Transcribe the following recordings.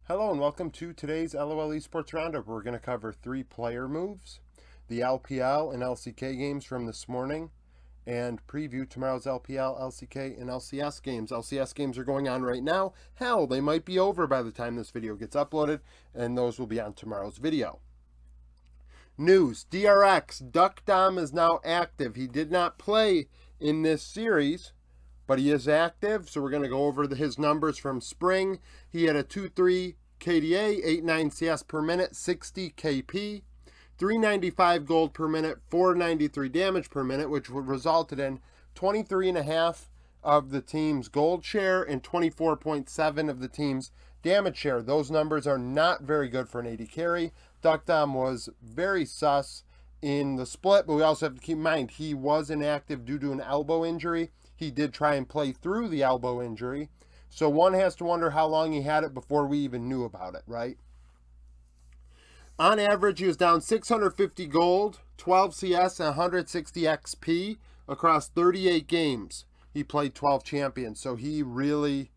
Hello and welcome to today's LOL Esports Roundup. We're going to cover 3 player moves, the LPL and LCK games from this morning, and preview tomorrow's LPL, LCK, and LCS games. LCS games are going on right now. Hell, they might be over by the time this video gets uploaded, and those will be on tomorrow's video. News, DRX, Duck Dom is now active. He did not play in this series, but he is active, so we're going to go over his numbers from spring. He had a 2.3 KDA, 8.9 CS per minute, 60 KP, 395 gold per minute, 493 damage per minute, which resulted in 23.5 of the team's gold share and 24.7 of the team's damage share. Those numbers are not very good for an AD carry. Duck Dom was very sus in the split, but we also have to keep in mind he was inactive due to an elbow injury. He did try and play through the elbow injury. So one has to wonder how long he had it before we even knew about it, right? On average, he was down 650 gold, 12 CS, and 160 XP across 38 games. He played 12 champions, so he really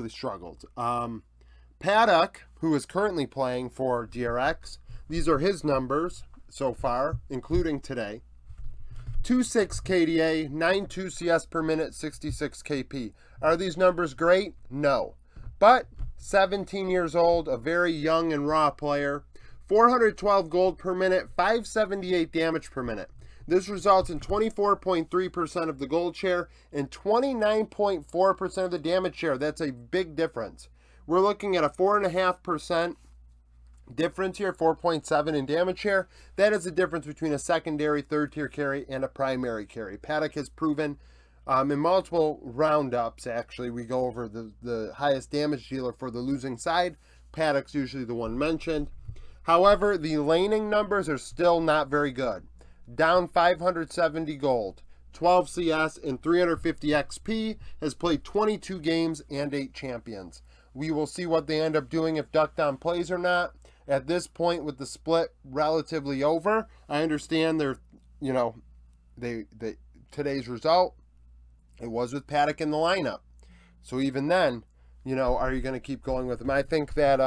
struggled. Paddock, who is currently playing for DRX, these are his numbers so far, including today. 2.6 KDA, 9.2 CS per minute, 66 KP. Are these numbers great? No. But 17 years old, a very young and raw player. 412 gold per minute, 578 damage per minute. This results in 24.3% of the gold share and 29.4% of the damage share. That's a big difference. We're looking at a 4.5% difference here, 4.7 in damage share. That is the difference between a secondary, third tier carry and a primary carry. Paddock has proven in multiple roundups, actually, we go over the highest damage dealer for the losing side. Paddock's usually the one mentioned. However, the laning numbers are still not very good. Down 570 gold, 12 CS, and 350 XP, has played 22 games and 8 champions. We will see what they end up doing if Duck Dom plays or not. At this point, with the split relatively over, I understand today's result, it was with Paddock in the lineup. So even then, are you going to keep going with him? I think that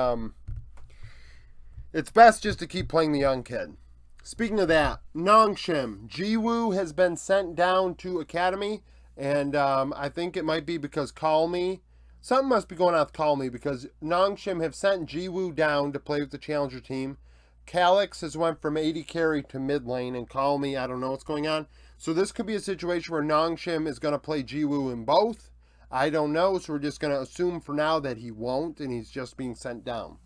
it's best just to keep playing the young kid. Speaking of that, Nongshim, Jiwoo has been sent down to Academy, and I think it might be because Call Me. Something must be going on with Call Me because Nongshim have sent Jiwoo down to play with the Challenger team. Calyx has went from AD carry to mid lane, and Call Me, I don't know what's going on. So this could be a situation where Nongshim is going to play Jiwoo in both. I don't know, so we're just going to assume for now that he won't, and he's just being sent down.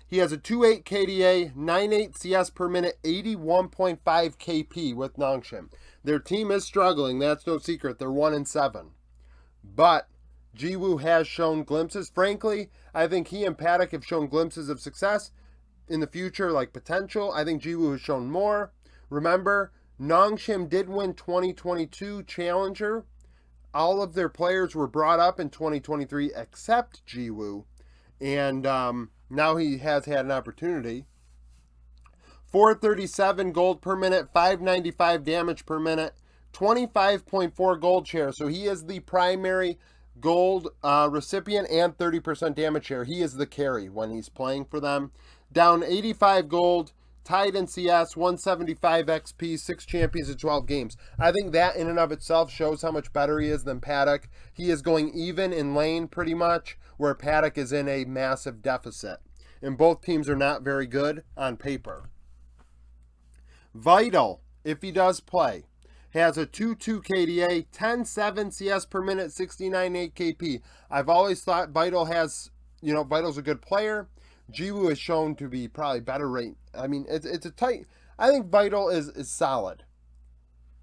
He has a 2.8 KDA, 9.8 CS per minute, 81.5 KP with Nongshim. Their team is struggling, that's no secret. They're 1-7. But Jiwoo has shown glimpses. Frankly, I think he and Paddock have shown glimpses of success in the future, like potential. I think Jiwoo has shown more. Remember, Nongshim did win 2022 Challenger. All of their players were brought up in 2023 except Jiwoo. And now he has had an opportunity. 437 gold per minute, 595 damage per minute, 25.4 gold share. So he is the primary gold recipient and 30% damage share. He is the carry when he's playing for them. Down 85 gold, tied in CS, 175 XP, 6 champions in 12 games. I think that in and of itself shows how much better he is than Paddock. He is going even in lane pretty much, where Paddock is in a massive deficit. And both teams are not very good on paper. Vital, if he does play, has a 2.2 KDA, 10.7 CS per minute, 69.8 KP. I've always thought Vital has, Vital's a good player. Jiwoo is shown to be probably better rate. I mean, it's a tight. I think Vital is solid,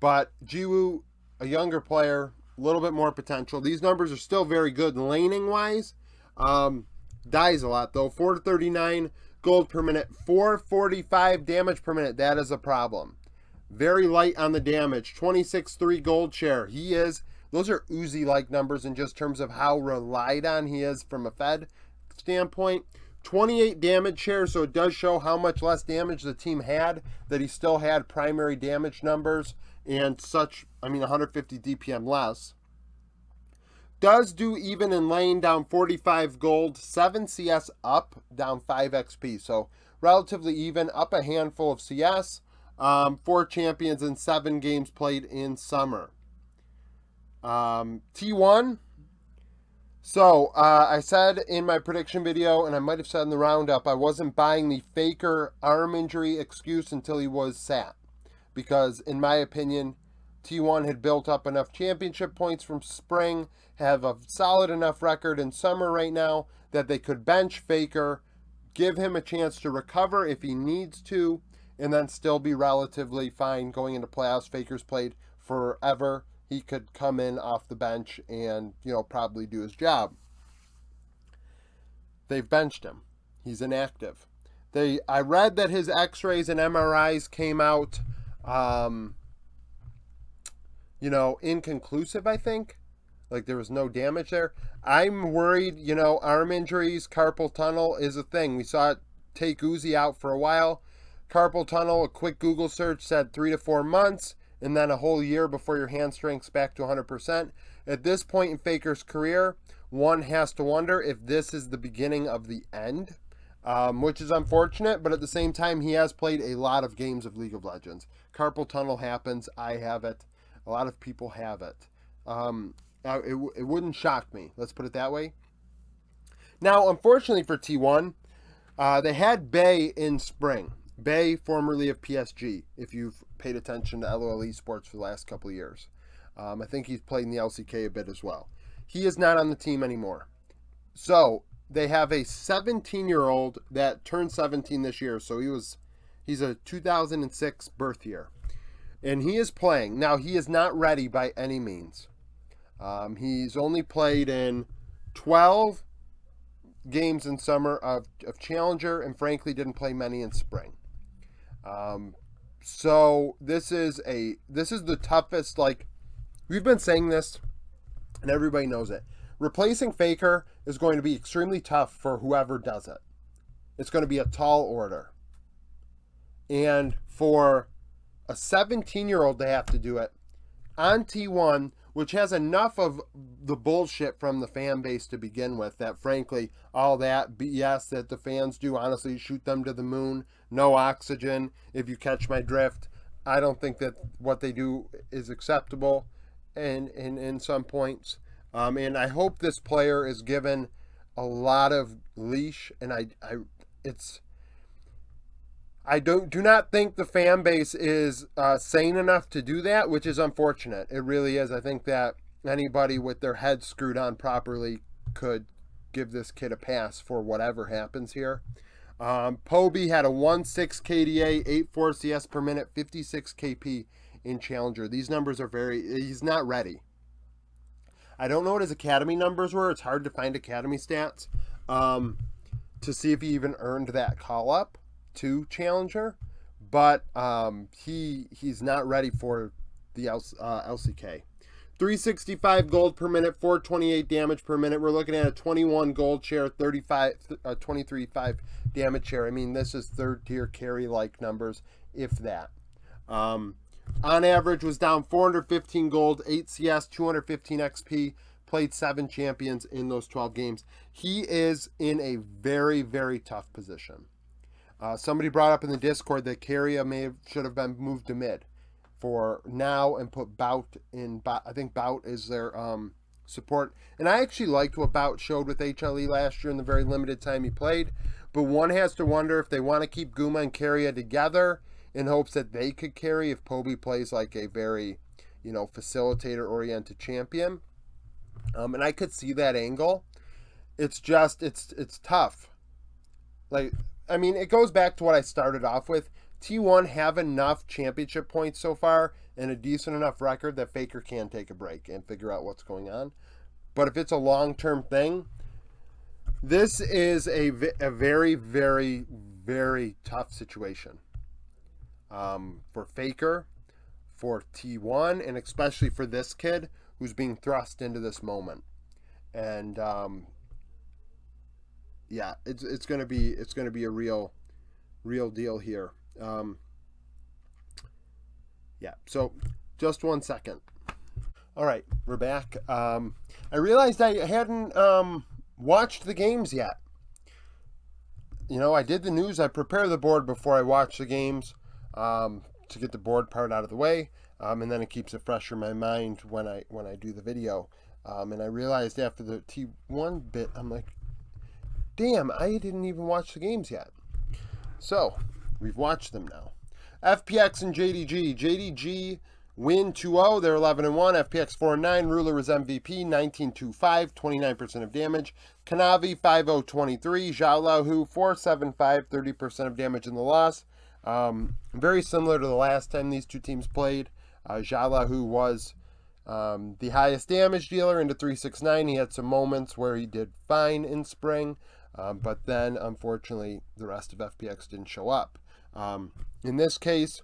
but Jiwoo, a younger player, a little bit more potential. These numbers are still very good laning wise. Dies a lot though. 439 gold per minute, 445 damage per minute. That is a problem. Very light on the damage. 26.3 gold share. Those are Uzi-like numbers in just terms of how relied on he is from a Fed standpoint. 28 damage share, so it does show how much less damage the team had, that he still had primary damage numbers and such, 150 DPM less. Does do even in lane, down 45 gold, 7 CS up, down 5 XP. So relatively even, up a handful of CS, 4 champions and 7 games played in summer. T1. So I said in my prediction video, and I might have said in the roundup, I wasn't buying the Faker arm injury excuse until he was sat. Because in my opinion, T1 had built up enough championship points from spring, have a solid enough record in summer right now that they could bench Faker, give him a chance to recover if he needs to, and then still be relatively fine going into playoffs. Faker's played forever. He could come in off the bench and, probably do his job. They've benched him. He's inactive. I read that his x-rays and MRIs came out, inconclusive, I think. Like there was no damage there. I'm worried, arm injuries, carpal tunnel is a thing. We saw it take Uzi out for a while. Carpal tunnel, a quick Google search said 3 to 4 months, and then a whole year before your hand strength's back to 100%. At this point in Faker's career, one has to wonder if this is the beginning of the end, which is unfortunate, but at the same time, he has played a lot of games of League of Legends. Carpal tunnel happens. I have it. A lot of people have it. It wouldn't shock me. Let's put it that way. Now, unfortunately for T1, they had Bay in spring. Bay, formerly of PSG, if you've paid attention to LOL Esports for the last couple of years. I think he's played in the LCK a bit as well. He is not on the team anymore. So they have a 17-year-old that turned 17 this year. So he's a 2006 birth year. And he is playing. Now, he is not ready by any means. He's only played in 12 games in summer of Challenger, and frankly didn't play many in spring. So this is the toughest, we've been saying this and everybody knows it. Replacing Faker is going to be extremely tough for whoever does it. It's going to be a tall order. And for a 17-year-old to have to do it on T1, which has enough of the bullshit from the fan base to begin with, that frankly, all that BS that the fans do, honestly, shoot them to the moon, no oxygen, if you catch my drift. I don't think that what they do is acceptable in some points. And I hope this player is given a lot of leash, and I do not think the fan base is sane enough to do that, which is unfortunate. It really is. I think that anybody with their head screwed on properly could give this kid a pass for whatever happens here. Poby had a 1.6 KDA, 8.4 CS per minute, 56 KP in Challenger. These numbers are he's not ready. I don't know what his academy numbers were. It's hard to find academy stats to see if he even earned that call up to Challenger, but he's not ready for the LCK. 365 gold per minute, 428 damage per minute. We're looking at a 21 gold share, 23.5 damage share. I mean, this is third tier carry like numbers, if that. On average was down 415 gold, 8 CS, 215 XP, played 7 champions in those 12 games. He is in a very, very tough position. Somebody brought up in the Discord that Keria should have been moved to mid for now and put Bout in. I think Bout is their support. And I actually liked what Bout showed with HLE last year in the very limited time he played. But one has to wonder if they want to keep Guma and Keria together in hopes that they could carry if Poby plays like a very, facilitator-oriented champion. And I could see that angle. It's just, it's tough. It goes back to what I started off with. T1 have enough championship points so far and a decent enough record that Faker can take a break and figure out what's going on. But if it's a long-term thing, this is a very, very, very tough situation for Faker, for T1, and especially for this kid who's being thrust into this moment. And it's gonna be a real deal here. So just 1 second. All right, we're back. I realized I hadn't watched the games yet. I did the news. I prepare the board before I watch the games to get the board part out of the way, and then it keeps it fresh in my mind when I do the video. And I realized after the T1 bit, I'm like, damn, I didn't even watch the games yet. So we've watched them now. FPX and JDG. JDG win 2-0. They're 11-1. FPX 4-9. Ruler was MVP. 19-2-5. 29% of damage. Kanavi 5-0-23. Zhao Lahu 4-7-5. 30% of damage in the loss. Very similar to the last time these two teams played. Zhao Lahu was the highest damage dealer into 369. He had some moments where he did fine in spring, but then unfortunately the rest of FPX didn't show up. In this case,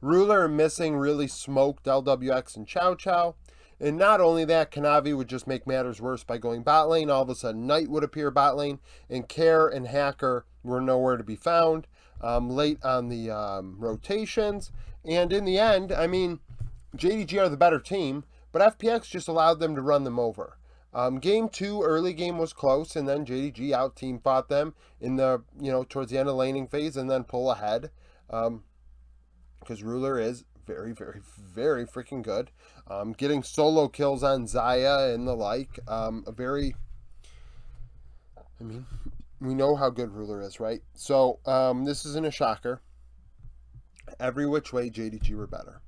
Ruler and Missing really smoked LWX and Chow Chow. And not only that, Kanavi would just make matters worse by going bot lane. All of a sudden, Knight would appear bot lane, and Care and Hacker were nowhere to be found late on the rotations. And in the end, I mean, JDG are the better team, but FPX just allowed them to run them over. Game 2, early game was close, and then JDG out-team fought them in the, towards the end of the laning phase and then pull ahead. Because Ruler is very, very, very freaking good. Getting solo kills on Xayah and the like. We know how good Ruler is, right? So, this isn't a shocker. Every which way, JDG were better.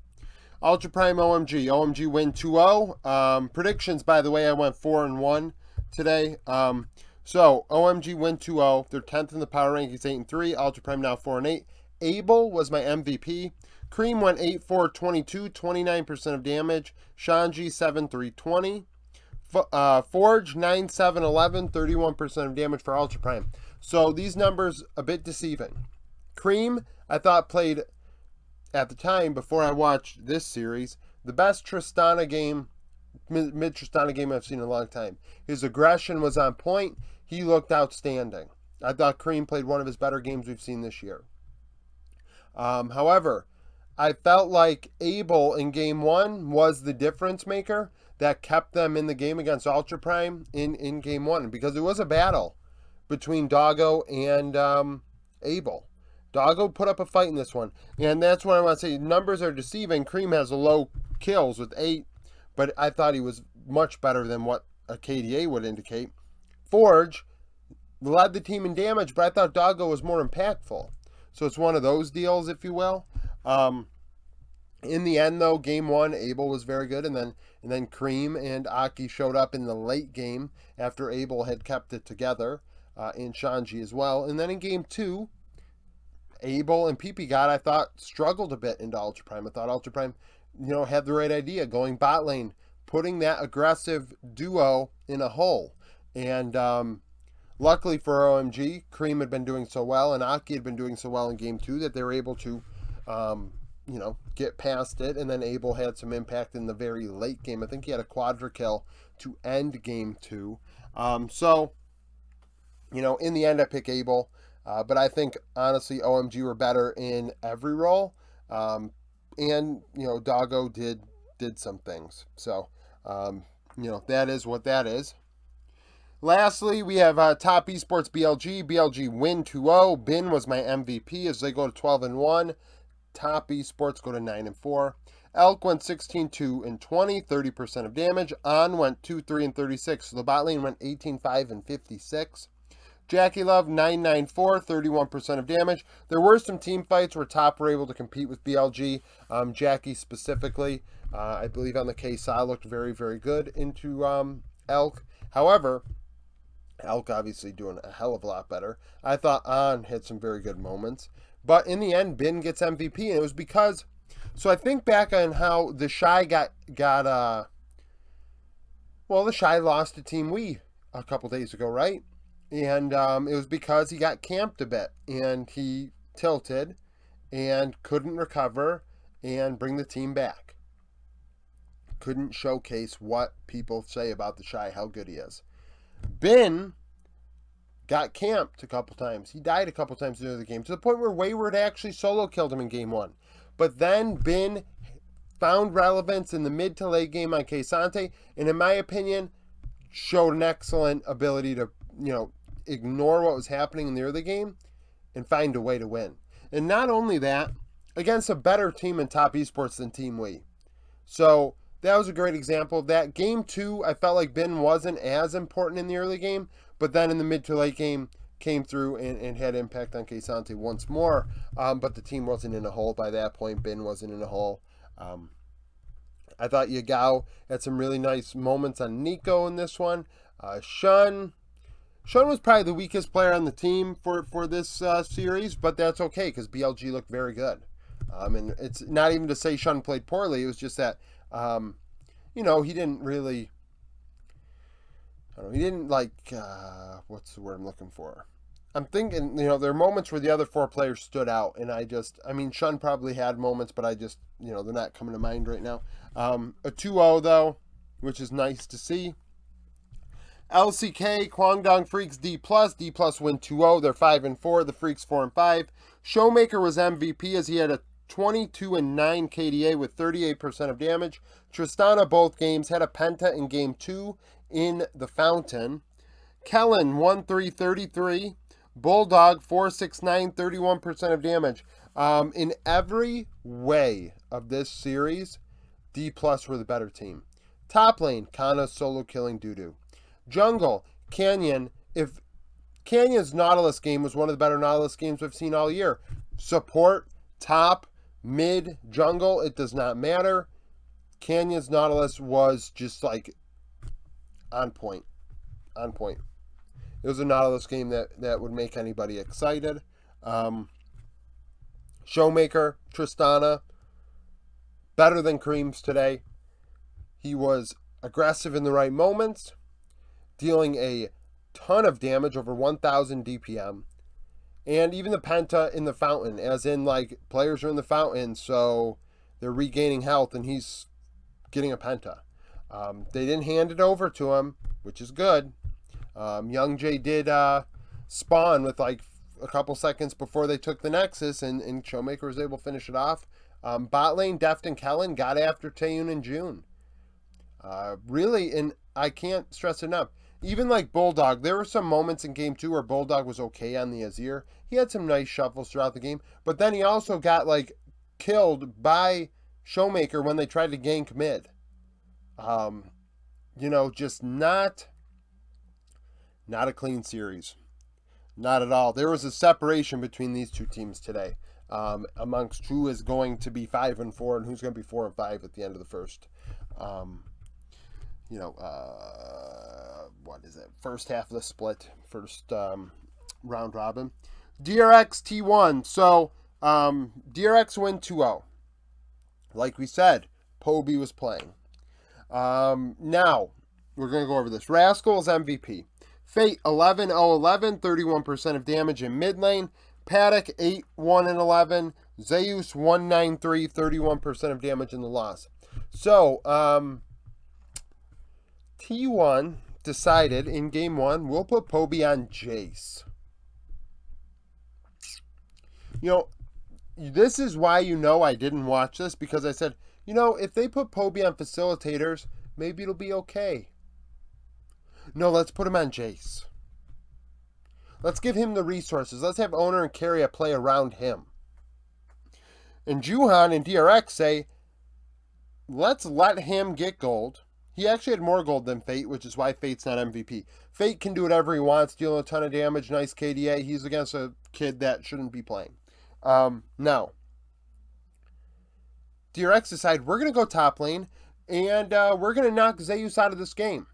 Ultra Prime OMG. OMG win 2-0. Predictions, by the way, I went 4-1 today. So, OMG win 2-0. They're 10th in the power rankings, 8-3. Ultra Prime now 4-8. Abel was my MVP. Cream went 8-4-22, 29% of damage. Shanji 7-3-20. Forge 9-7-11, 31% of damage for Ultra Prime. So these numbers a bit deceiving. Cream, I thought, played at the time before I watched this series the best Tristana game, mid Tristana game I've seen in a long time. His aggression was on point. He looked outstanding. I thought Cream played one of his better games we've seen this year. However, I felt like Abel in game 1 was the difference maker that kept them in the game against Ultra Prime in game 1, because it was a battle between Doggo and Abel. Doggo put up a fight in this one, and that's what I want to say. Numbers are deceiving. Cream has a low kills with 8, but I thought he was much better than what a KDA would indicate. Forge led the team in damage, but I thought Doggo was more impactful. So it's one of those deals, if you will. In the end, though, game 1, Abel was very good, and then Cream and Aki showed up in the late game after Abel had kept it together, and Shanji as well. And then in game 2, Abel and PP God, I thought, struggled a bit into Ultra Prime. I thought Ultra Prime, had the right idea, going bot lane, putting that aggressive duo in a hole. And luckily for OMG, Cream had been doing so well, and Aki had been doing so well in game 2 that they were able to, get past it. And then Abel had some impact in the very late game. I think he had a quadra kill to end game 2. So, in the end, I pick Abel. But I think, honestly, OMG were better in every role. And, Doggo did some things. So, that is what that is. Lastly, we have Top Esports BLG. BLG win 2-0. Bin was my MVP as they go to 12-1. Top Esports go to 9-4. Elk went 16-2-20, 30% of damage. On went 2-3-36. So the bot lane went 18-5-56. Jackie Love 9-9-4, 31% of damage. There were some team fights where Top were able to compete with BLG. Jackie specifically, I believe on the KSI looked very, very good into Elk. However, Elk obviously doing a hell of a lot better. I thought On had some very good moments. But in the end, Bin gets MVP, and it was because... So I think back on how the Shy got the Shy lost to Team Wii a couple days ago, right? And it was because he got camped a bit, and he tilted and couldn't recover and bring the team back. Couldn't showcase what people say about the Shy, how good he is. Bin got camped a couple times. He died a couple times into the game, to the point where Wayward actually solo killed him in game 1. But then Bin found relevance in the mid to late game on K'Sante, and in my opinion, showed an excellent ability to, ignore what was happening in the early game and find a way to win. And not only that, against a better team in top esports than Team Wii. So that was a great example of that. Game 2, I felt like Bin wasn't as important in the early game, but then in the mid to late game, came through and had impact on K'Sante once more. But the team wasn't in a hole by that point. Bin wasn't in a hole. I thought Yagao had some really nice moments on Nico in this one. Shun was probably the weakest player on the team for this series, but that's okay because BLG looked very good. And it's not even to say Shun played poorly. It was just that, he didn't really, he didn't what's the word I'm looking for? I'm thinking, there are moments where the other 4 players stood out, and Shun probably had moments, but they're not coming to mind right now. A 2-0, though, which is nice to see. LCK, Kwangdong Freaks D+. D+ win 2-0. They're 5-4. The Freaks 4-5. Showmaker was MVP as he had a 22-9 KDA with 38% of damage. Tristana both games had a penta in game 2 in the Fountain. Kellen 1-3-33. Bulldog 4-6-9, 31% of damage. In every way of this series, D+ were the better team. Top lane, Kana solo killing Dudu. Jungle, Canyon. If Canyon's Nautilus game was one of the better Nautilus games we've seen all year. Support, top, mid, jungle, it does not matter. Canyon's Nautilus was just on point. On point. It was a Nautilus game that would make anybody excited. Showmaker, Tristana, better than Creams today. He was aggressive in the right moments, dealing a ton of damage, over 1,000 DPM. And even the penta in the Fountain, as in, players are in the Fountain, so they're regaining health, and he's getting a penta. They didn't hand it over to him, which is good. Young J did spawn with, a couple seconds before they took the Nexus, and Showmaker was able to finish it off. Bot lane, Deft and Kellen got after Taeyun and June. Really, and I can't stress enough, even Bulldog, there were some moments in game 2 where Bulldog was okay on the Azir. He had some nice shuffles throughout the game, but then he also got killed by Showmaker when they tried to gank mid. Just not a clean series. Not at all. There was a separation between these two teams today, amongst who is going to be 5-4 and who's going to be 4-5 at the end of the first. First half of the split, first round robin. DRX T1. So, DRX win 2-0. Like we said, Poby was playing. Now, we're going to go over this. Rascal's MVP. Fate 11-0-11, 31% of damage in mid lane. Paddock 8-1-11. Zeus 1-9-3, 31% of damage in the loss. So, T1 decided in game 1, we'll put Poby on Jace. This is why I didn't watch this, because I said, if they put Poby on facilitators, maybe it'll be okay. No, let's put him on Jace. Let's give him the resources. Let's have owner and carry play around him. And Juhan and DRX say, let's let him get gold. He actually had more gold than Fate, which is why Fate's not MVP. Fate can do whatever he wants, dealing a ton of damage, nice KDA. He's against a kid that shouldn't be playing. Now, DRX decide we're going to go top lane, and we're going to knock Zeus out of this game.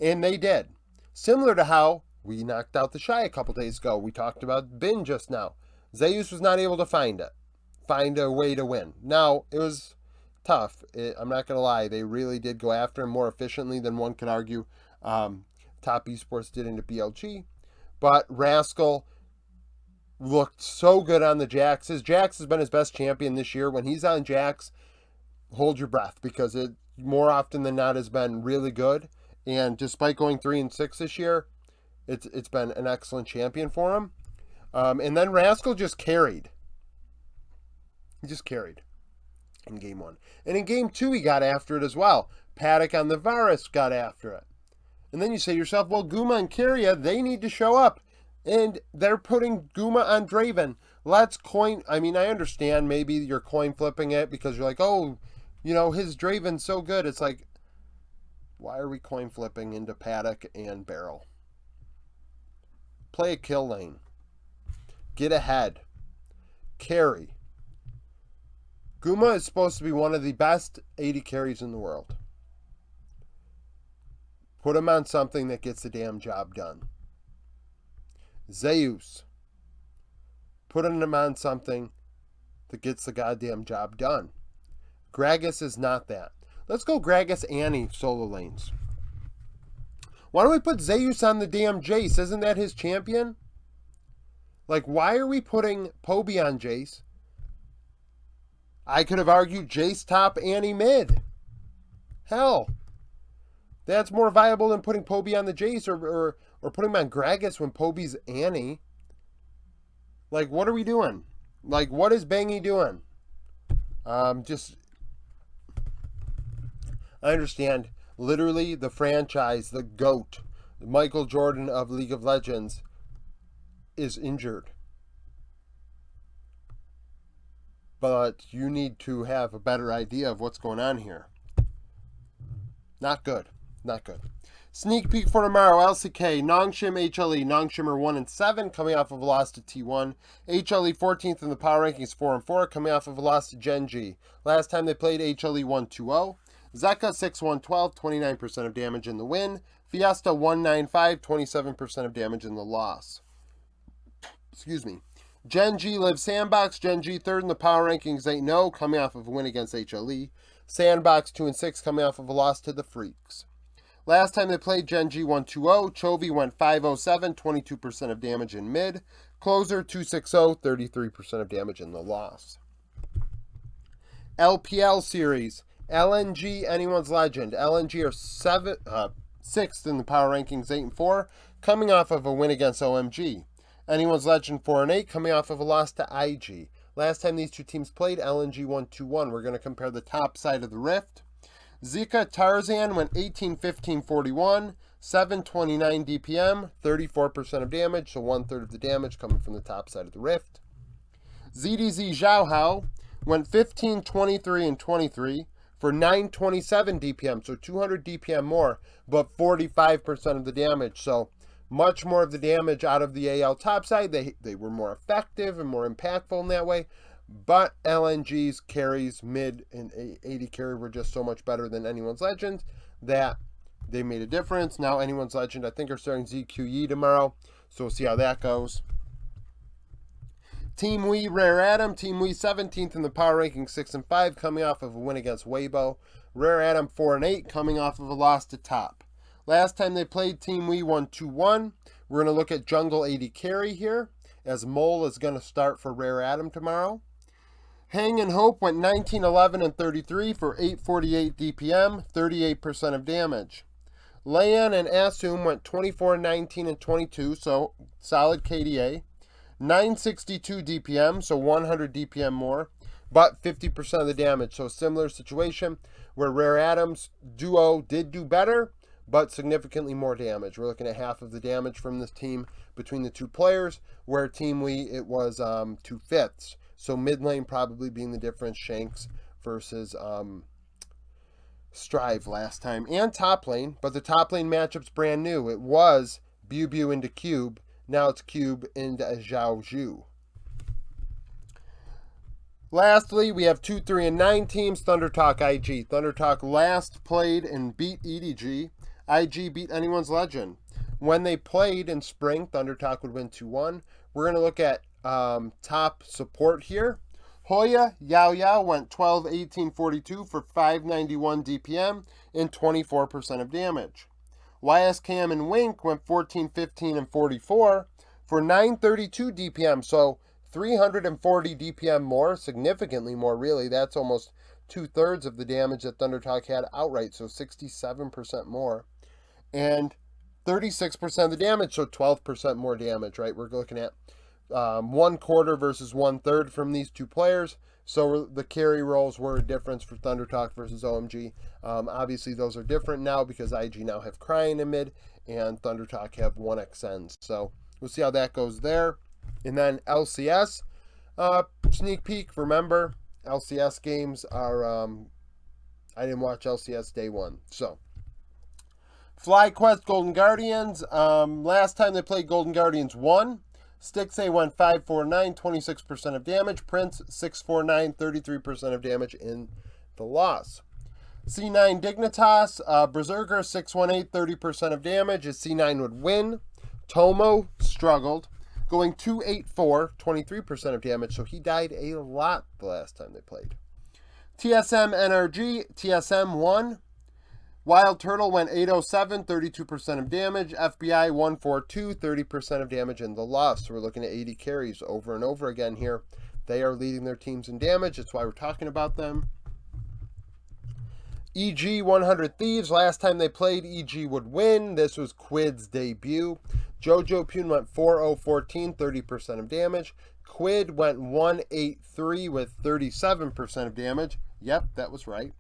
And they did. Similar to how we knocked out the Shy a couple days ago. We talked about Bin just now. Zeus was not able to find a way to win. Now, it was tough. I'm not going to lie. They really did go after him more efficiently than one could argue. Top Esports did into BLG. But Rascal looked so good on the Jax. Jax has been his best champion this year. When he's on Jax, hold your breath, because it more often than not has been really good. And despite going 3-6 this year, it's been an excellent champion for him. And then Rascal just carried. He just carried. in game 1. And in game 2, he got after it as well. Paddock on the Varus got after it. And then you say to yourself, well, Guma and Kyria, they need to show up. And they're putting Guma on Draven. Let's coin. I mean, I understand maybe you're coin flipping it because you're like, oh, you know, his Draven's so good. It's like, why are we coin flipping into Paddock and Barrel? Play a kill lane. Get ahead. Carry. Guma is supposed to be one of the best 80 carries in the world. Put him on something that gets the damn job done. Zeus. Put him on something that gets the goddamn job done. Gragas is not that. Let's go Gragas Annie solo lanes. Why don't we put Zeus on the damn Jace? Isn't that his champion? Like, why are we putting Poby on Jace? I could have argued Jace top, Annie mid. Hell. That's more viable than putting Poby on the Jace or putting him on Gragas when Poby's Annie. Like, what are we doing? Like, what is Bangy doing? I understand. Literally, the franchise, the GOAT, Michael Jordan of League of Legends, is injured. But you need to have a better idea of what's going on here. Not good. Not good. Sneak peek for tomorrow. LCK, Nongshim, HLE. Nongshim are 1-7, coming off of a loss to T1. HLE 14th in the power rankings, 4-4, coming off of a loss to Gen.G. Last time they played, HLE 1-2-0. Zeka 6-1-12, 29% of damage in the win. Fiesta 1-9-5, 27% of damage in the loss. Excuse me. Gen.G lives Sandbox. Gen.G third in the power rankings, 8-0, coming off of a win against HLE. Sandbox 2-6, coming off of a loss to the Freaks. Last time they played, Gen.G 1-2-0. Chovy went 5-0-7, 22% of damage in mid. Closer 2-6-0, 33% of damage in the loss. LPL series. LNG, anyone's legend. LNG are 6th in the power rankings, 8-4, coming off of a win against OMG. Anyone's legend 4-8, coming off of a loss to IG. Last time these two teams played, LNG 1-2-1. We're going to compare the top side of the rift. Zika Tarzan went 18-15-41, 729 DPM, 34% of damage, so 1/3 of the damage coming from the top side of the rift. ZDZ Zhao Hao went 15-23-23 for 927 DPM, so 200 DPM more, but 45% of the damage, so much more of the damage out of the AL topside. They were more effective and more impactful in that way. But LNG's carries, mid and 80 carry were just so much better than anyone's legend that they made a difference. Now anyone's legend, I think, are starting ZQE tomorrow. So we'll see how that goes. Team Wii Rare Adam. Team Wii 17th in the power ranking, 6-5, coming off of a win against Weibo. Rare Adam 4-8, coming off of a loss to Top. Last time they played, Team Wii 1-2-1. We're going to look at Jungle 80 carry here, as Mole is going to start for Rare Adam tomorrow. Hang and Hope went 19-11-33 for 848 DPM, 38% of damage. Leon and Asum went 24-19-22, so solid KDA. 962 DPM, so 100 DPM more, but 50% of the damage. So similar situation where Rare Adam's duo did do better, but significantly more damage. We're looking at half of the damage from this team between the two players, where Team Wii, it was 2/5. So mid lane probably being the difference, Shanks versus Strive last time, and top lane, but the top lane matchup's brand new. It was Bu into Cube, now it's Cube into Zhao Zhu. Lastly, we have 2, 3, and 9 teams. Thunder Talk IG. Thunder Talk last played and beat EDG. IG beat anyone's legend. When they played in spring, Thunder Talk would win 2-1. We're going to look at top support here. Hoya Yao Yao went 12-18-42 for 591 DPM and 24% of damage. YSKM and Wink went 14-15-44 for 932 DPM, so 340 DPM more, significantly more really. That's almost 2/3 of the damage that Thunder Talk had outright, so 67% more. And 36% of the damage, so 12% more damage, right? We're looking at 1 quarter versus 1/3 from these two players. So the carry roles were a difference for ThunderTalk versus OMG. Obviously, those are different now because IG now have Crying in mid and ThunderTalk have 1XN. So we'll see how that goes there. And then LCS, sneak peek. Remember, LCS games are, I didn't watch LCS day one. So, FlyQuest Golden Guardians, last time they played Golden Guardians won. Stixay went 549, 26% of damage. Prince 649, 33% of damage in the loss. C9 Dignitas, Berserker 618, 30% of damage as C9 would win. Tomo struggled, going 284, 23% of damage, so he died a lot the last time they played. TSM NRG, TSM won. Wild Turtle went 807, 32% of damage. FBI 142, 30% of damage in the loss. So we're looking at 80 carries over and over again here. They are leading their teams in damage. That's why we're talking about them. EG 100 Thieves. Last time they played, EG would win. This was Quid's debut. Jojo Pune went 4014, 30% of damage. Quid went 183 with 37% of damage. Yep, that was right.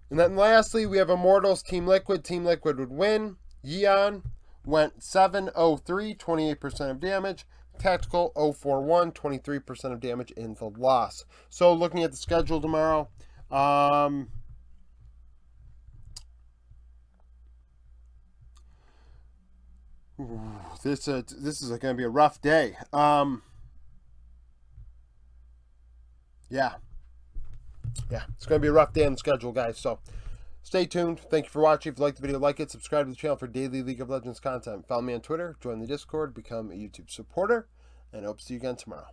And then lastly, we have Immortals, Team Liquid. Team Liquid would win. Yeon went 703, 28% of damage. Tactical 041, 23% of damage in the loss. So looking at the schedule tomorrow, this is going to be a rough day. Yeah, it's going to be a rough day on the schedule, guys. So stay tuned. Thank you for watching. If you liked the video, like it. Subscribe to the channel for daily League of Legends content. Follow me on Twitter. Join the Discord. Become a YouTube supporter. And I hope to see you again tomorrow.